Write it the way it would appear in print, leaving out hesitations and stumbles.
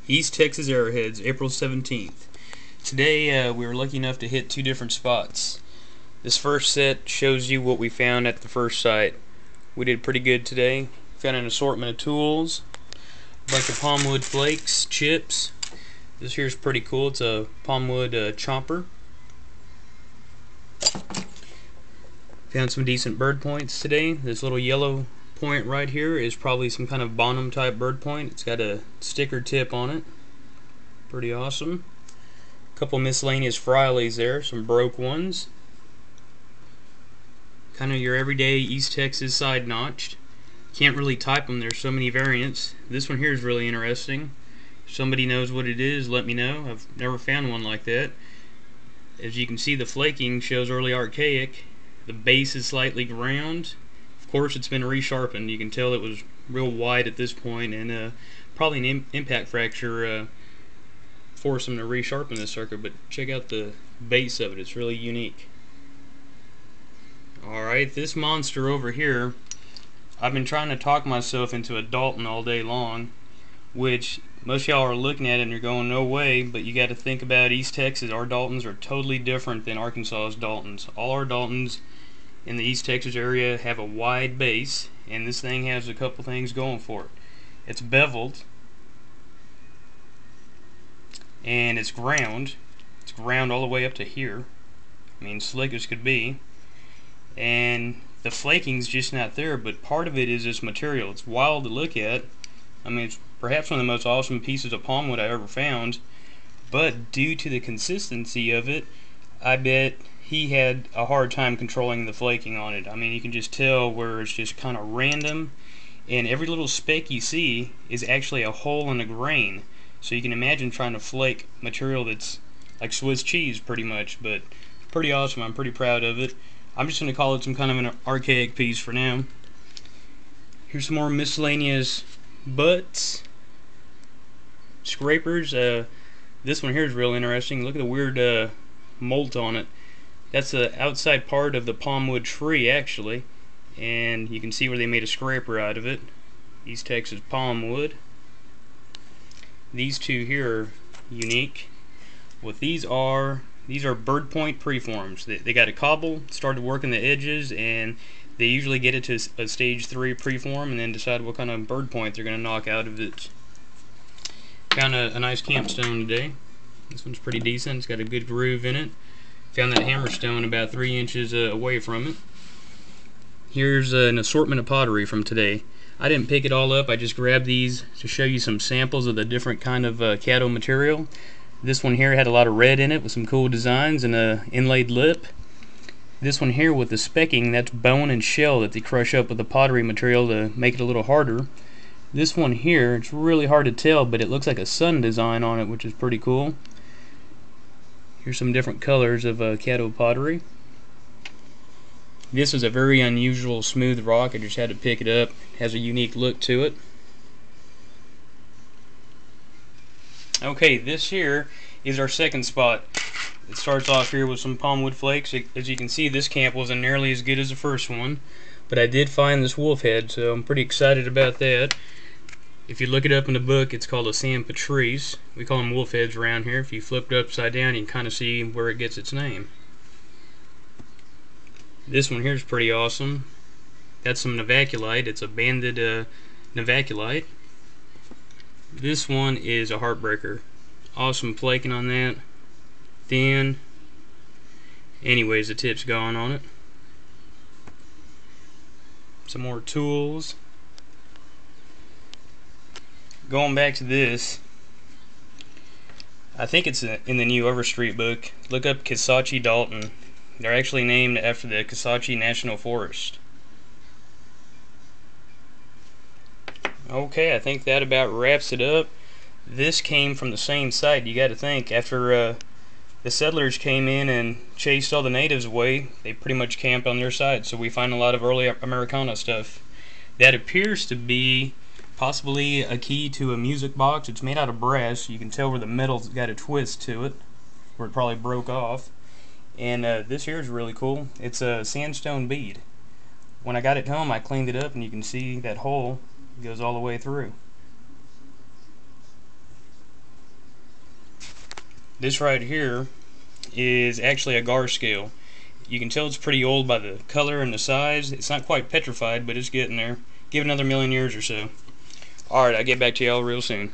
East Texas Arrowheads, April 17th. Today we were lucky enough to hit two different spots. This first set shows you what we found at the first site. We did pretty good today. Found an assortment of tools, a bunch of Palmwood flakes, chips. This here's pretty cool. It's a Palmwood chomper. Found some decent bird points today. This little yellow point right here is probably some kind of Bonham type bird point. It's got a sticker tip on it. Pretty awesome. A couple miscellaneous Frileys there, some broke ones. Kind of your everyday East Texas side notched. Can't really type them, there's so many variants. This one here is really interesting. If somebody knows what it is, let me know. I've never found one like that. As you can see, the flaking shows early archaic. The base is slightly round. Of course, it's been resharpened. You can tell it was real wide at this point, and probably an impact fracture forced them to resharpen this circuit. But check out the base of it; it's really unique. Alright, this monster over here, I've been trying to talk myself into a Dalton all day long, which most of y'all are looking at it and you're going, no way, but you got to think about East Texas. Our Daltons are totally different than Arkansas's Daltons. All our Daltons in the East Texas area have a wide base, and this thing has a couple things going for it. It's beveled, and it's ground. It's ground all the way up to here. I mean, slick as could be. And the flaking's just not there, but part of it is this material. It's wild to look at. I mean, it's perhaps one of the most awesome pieces of Palmwood I ever found, but due to the consistency of it, I bet he had a hard time controlling the flaking on it. I mean, you can just tell where it's just kind of random, and every little speck you see is actually a hole in a grain. So you can imagine trying to flake material that's like Swiss cheese pretty much, but pretty awesome. I'm pretty proud of it. I'm just going to call it some kind of an archaic piece for now. Here's some more miscellaneous butts, scrapers. This one here is real interesting. Look at the weird molt on it. That's the outside part of the Palmwood tree, actually, and you can see where they made a scraper out of it. East Texas Palmwood. These two here are unique. What these are bird point preforms. They got a cobble, started working the edges, and they usually get it to a stage 3 preform and then decide what kind of bird point they're going to knock out of it. Found a nice campstone today. This one's pretty decent. It's got a good groove in it. Found that hammerstone about 3 inches away from it. Here's an assortment of pottery from today. I didn't pick it all up. I just grabbed these to show you some samples of the different kind of caddo material. This one here had a lot of red in it with some cool designs and a inlaid lip. This one here with the specking, that's bone and shell that they crush up with the pottery material to make it a little harder. This one here, it's really hard to tell, but it looks like a sun design on it, which is pretty cool. Here's some different colors of caddo pottery. This is a very unusual smooth rock. I just had to pick it up. It has a unique look to it. Okay, this here is our second spot. It starts off here with some Palmwood flakes. As you can see, this camp wasn't nearly as good as the first one, but I did find this wolf head, so I'm pretty excited about that. If you look it up in the book, it's called a San Patrice. We call them wolf heads around here. If you flip it upside down, you can kind of see where it gets its name. This one here is pretty awesome. That's some Navaculite. It's a banded Navaculite. This one is a heartbreaker. Awesome flaking on that. Thin. Anyways, the tip's gone on it. Some more tools. Going back to this, I think it's in the new Overstreet book. Look up Kisatchie Dalton. They're actually named after the Kisatchie National Forest. Okay, I think that about wraps it up. This came from the same site. You got to think, after the settlers came in and chased all the natives away, they pretty much camped on their side, so we find a lot of early Americana stuff. That appears to be possibly a key to a music box. It's made out of brass. You can tell where the metal's got a twist to it, where it probably broke off. And this here is really cool. It's a sandstone bead. When I got it home, I cleaned it up, and you can see that hole goes all the way through. This right here is actually a gar scale. You can tell it's pretty old by the color and the size. It's not quite petrified, but it's getting there. Give it another million years or so. Alright, I'll get back to y'all real soon.